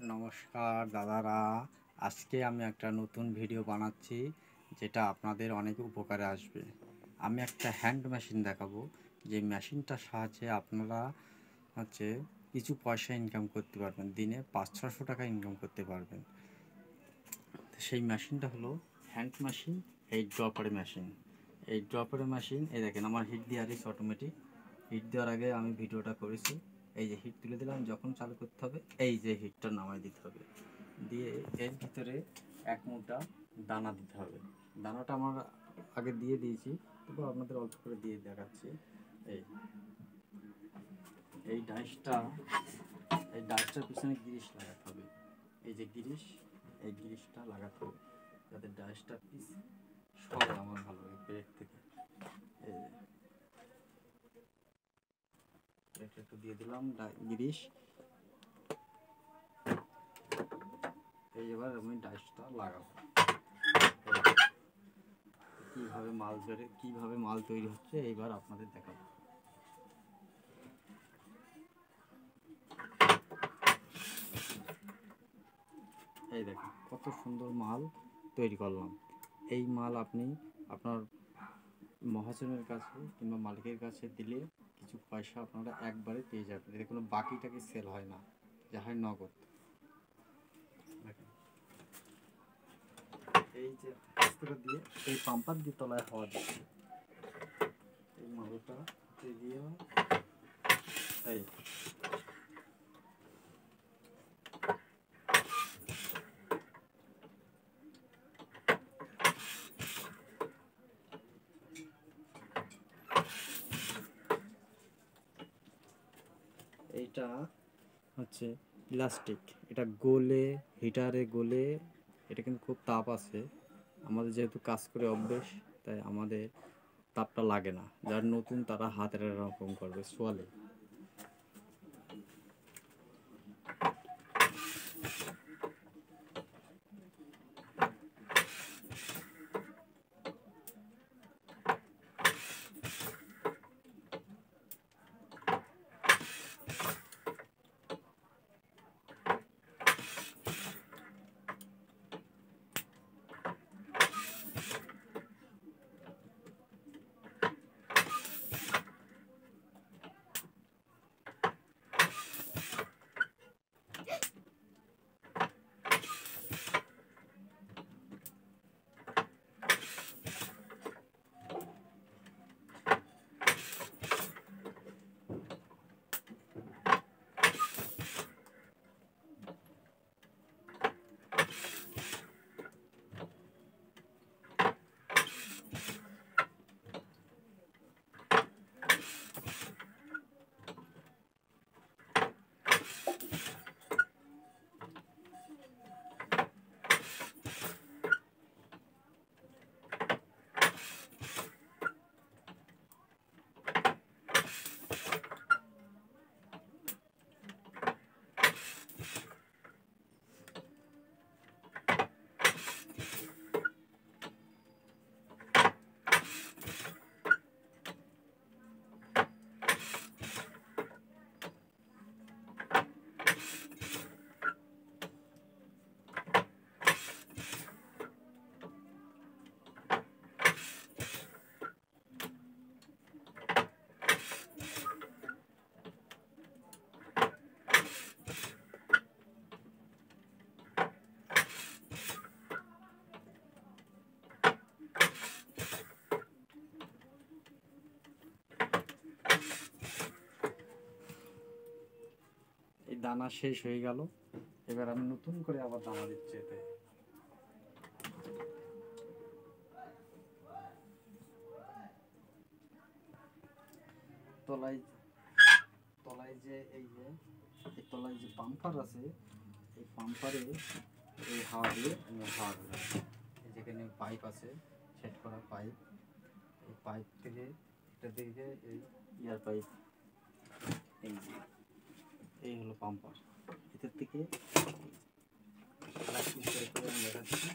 নমস্কার দাদারা, আজকে আমি একটা নতুন ভিডিও বানাচ্ছি যেটা আপনাদের অনেক উপকারে আসবে। আমি একটা হ্যান্ড মেশিন দেখাবো, যে মেশিনটার সাহায্যে আপনারা কিছু পয়সা ইনকাম করতে পারবেন, দিনে 500-600 টাকা ইনকাম করতে পারবেন। সেই মেশিনটা হলো হ্যান্ড মেশিন, এই ড্রপার মেশিন। এই ড্রপার মেশিন, এই দেখেন আমার হিট দেওয়ার অটোমেটিক। হিট দেওয়ার আগে আমি ভিডিওটা করেছি। এই যে হিট তুলে দিলাম, যখন চালু করতে হবে এই যে হিটটা নামাই দিতে হবে, দিয়ে এর ভিতরে এক মুঠা দানা দিতে হবে। দানাটা আমার আগে দিয়ে দিয়েছি, তবু আপনাদের অল্প করে দিয়ে দেখাচ্ছি। এই ডাইসটার পিছনে গ্রিস লাগাতে হবে। এই যে গ্রিস, এই গ্রিসটা লাগাতে হবে যাতে ডাইসটা পিস সরে আমার ভালো লাগে ব্রেক থেকে। এই যে একটু দিয়ে দিলাম গ্রিস। এই এবার আমি ডাইসটা লাগাবো। কিভাবে মাল তৈরি হচ্ছে এইবার আপনাদের দেখাবো। এই দেখেন কত সুন্দর মাল তৈরি করলাম। এই মাল আপনি আপনার মহাজনের কাছে কিংবা মালিকের কাছে দিলে কিছু পয়সা আপনারা একবারে পেয়ে যাবেন। এতে কোনো বাকিটাকে সেল হয় না, যা হয় নগদ। এই যে আস্তে দিয়ে এই পাম্পার দিয়ে তলায় হাওয়া দিচ্ছে, এই মালটা দিয়ে এই এইটা হচ্ছে প্লাস্টিক, এটা গলে হিটারে গলে, এটা কিন্তু খুব তাপ আছে। আমাদের যেহেতু কাজ করে অভ্যেস, তাই আমাদের তাপটা লাগে না। যারা নতুন তারা হাতের এরকম করবে সোয়ালে। এই দানা শেষ হয়ে গেল, এবার আমি নতুন করে আবার দানা দিচ্ছি। এতে তলায় তলায় যে এই তলায় যে পাম্পার আছে, এই পাম্পারে এই হাওয়া দিয়ে হাওয়া দেবে। এই যেখানে পাইপ আছে, সেট করা পাইপ, এই পাইপ থেকে এটা দিকে এই ইয়ার পাইপ, এই হলো পাম্পার। এটার থেকে আমি দেখাচ্ছি।